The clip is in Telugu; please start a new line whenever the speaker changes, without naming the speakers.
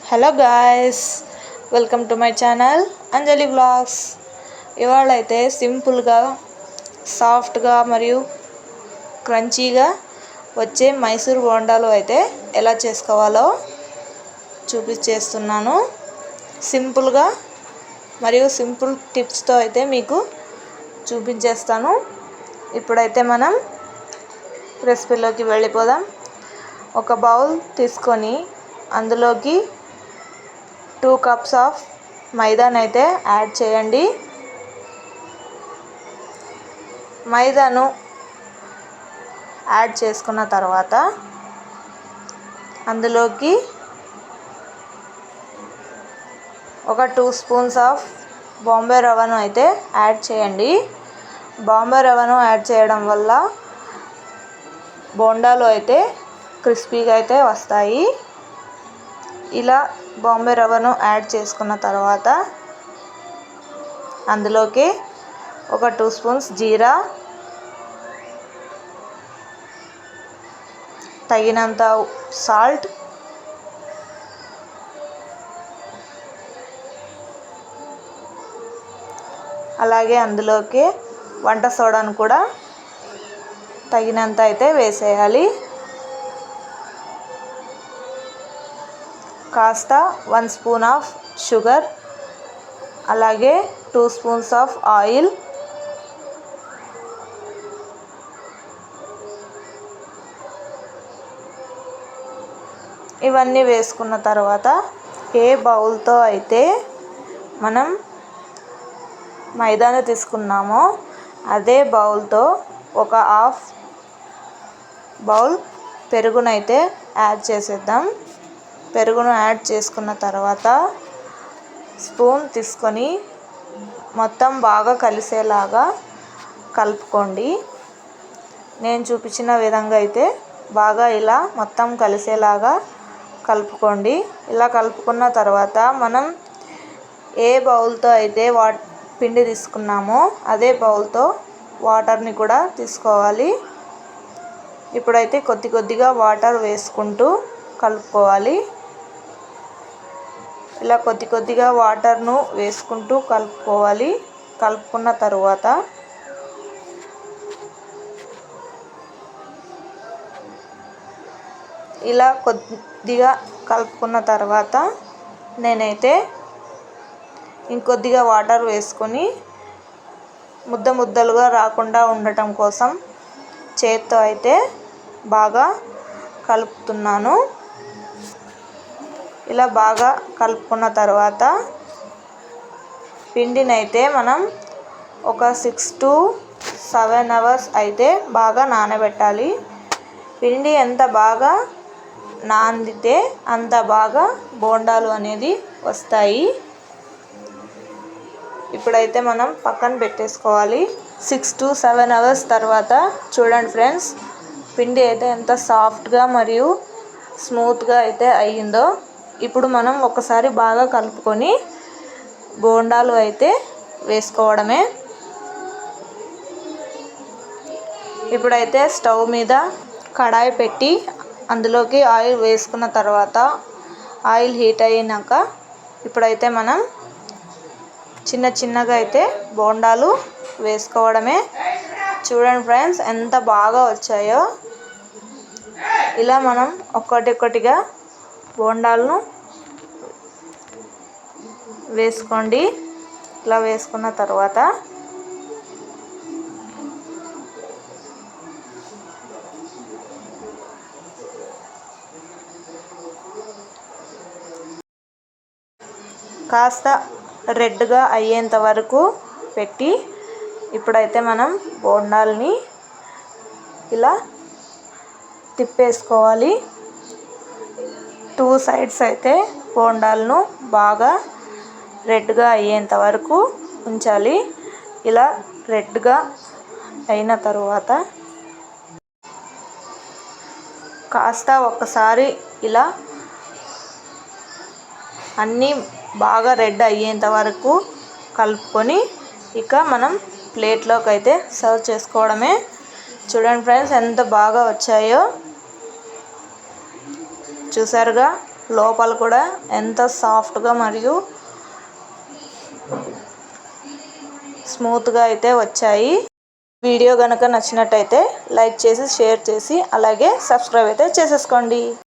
Hello guys, welcome to my channel Anjali vlogs. ఇవాళ అయితే సింపుల్గా, సాఫ్ట్గా మరియు క్రంచీగా వచ్చే మైసూర్ బోండాలు అయితే ఎలా చేసుకోవాలో చూపించేస్తున్నాను. సింపుల్గా మరియు సింపుల్ టిప్స్తో అయితే మీకు చూపించేస్తాను. ఇప్పుడైతే మనం రెసిపీలోకి వెళ్ళిపోదాం. ఒక బౌల్ తీసుకొని అందులోకి 2 cups ఆఫ్ మైదాను అయితే యాడ్ చేయండి. మైదాను యాడ్ చేసుకున్న తర్వాత అందులోకి ఒక 2 స్పూన్స్ ఆఫ్ బాంబే రవ్వను అయితే యాడ్ చేయండి. బాంబే రవ్వను యాడ్ చేయడం వల్ల బోండాలు అయితే క్రిస్పీగా అయితే వస్తాయి. ఇలా బాంబే రవ్వను యాడ్ చేసుకున్న తర్వాత అందులోకి ఒక 2 స్పూన్స్ జీరా, తగినంత సాల్ట్, అలాగే అందులోకి వంట సోడాను కూడా తగినంత అయితే వేసేయాలి. కాస్త 1 స్పూన్ ఆఫ్ షుగర్, అలాగే 2 స్పూన్స్ ఆఫ్ ఆయిల్, ఇవన్నీ వేసుకున్న తర్వాత ఏ బౌల్తో అయితే మనం మైదాను తీసుకున్నామో అదే బౌల్తో ఒక హాఫ్ బౌల్ పెరుగునైతే యాడ్ చేసేద్దాం. పెరుగును యాడ్ చేసుకున్న తర్వాత స్పూన్ తీసుకొని మొత్తం బాగా కలిసేలాగా కలుపుకోండి. నేను చూపించిన విధంగా అయితే బాగా ఇలా మొత్తం కలిసేలాగా కలుపుకోండి. ఇలా కలుపుకున్న తర్వాత మనం ఏ బౌల్తో అయితే పిండి తీసుకున్నామో అదే బౌల్తో వాటర్ని కూడా తీసుకోవాలి. ఇప్పుడైతే కొద్దిగా వాటర్ వేసుకుంటూ కలుపుకోవాలి. ఇలా కొద్దిగా వాటర్ను వేసుకుంటూ కలుపుకోవాలి. కలుపుకున్న తర్వాత ఇలా కొద్దిగా కలుపుకున్న తర్వాత నేనైతే ఇంకొద్దిగా వాటర్ వేసుకొని ముద్దలుగా రాకుండా ఉండటం కోసం చేత్తో అయితే బాగా కలుపుతున్నాను. ఇలా బాగా కలుపుకున్న తర్వాత పిండిని అయితే మనం ఒక 6 to 7 hours అయితే బాగా నానబెట్టాలి. పిండి ఎంత బాగా నానితే అంత బాగా బోండాలు అనేది వస్తాయి. ఇప్పుడైతే మనం పక్కన పెట్టేసుకోవాలి. 6 to 7 hours తర్వాత చూడండి ఫ్రెండ్స్, పిండి అయితే ఎంత సాఫ్ట్గా మరియు స్మూత్గా అయితే అయ్యిందో. ఇప్పుడు మనం ఒకసారి బాగా కలుపుకొని బోండాలు అయితే వేసుకోవడమే. ఇప్పుడైతే స్టవ్ మీద కడాయి పెట్టి అందులోకి ఆయిల్ వేసుకున్న తర్వాత ఆయిల్ హీట్ అయినాక ఇప్పుడైతే మనం చిన్నగా అయితే బోండాలు వేసుకోవడమే. చూడండి ఫ్రెండ్స్, ఎంత బాగా వచ్చాయో. ఇలా మనం ఒక్కొక్కటిగా బోండాలను వేసుకోండి. ఇలా వేసుకున్న తర్వాత కాస్త రెడ్గా అయ్యేంత వరకు పెట్టి ఇప్పుడైతే మనం బోండాల్ని ఇలా తిప్పేసుకోవాలి. 2 sides అయితే బోండాలను బాగా రెడ్గా అయ్యేంత వరకు ఉంచాలి. ఇలా రెడ్గా అయిన తర్వాత కాస్త ఒక్కసారి ఇలా అన్నీ బాగా రెడ్ అయ్యేంత వరకు కలుపుకొని ఇక మనం ప్లేట్లోకి అయితే సర్వ్ చేసుకోవడమే. చూడండి ఫ్రెండ్స్, ఎంత బాగా వచ్చాయో. చూసారుగా, లోపల కూడా ఎంత సాఫ్ట్గా మరియు స్మూత్గా అయితే వచ్చాయి. వీడియో కనుక నచ్చినట్టయితే లైక్ చేసి షేర్ చేసి అలాగే సబ్స్క్రైబ్ అయితే చేసేసుకోండి.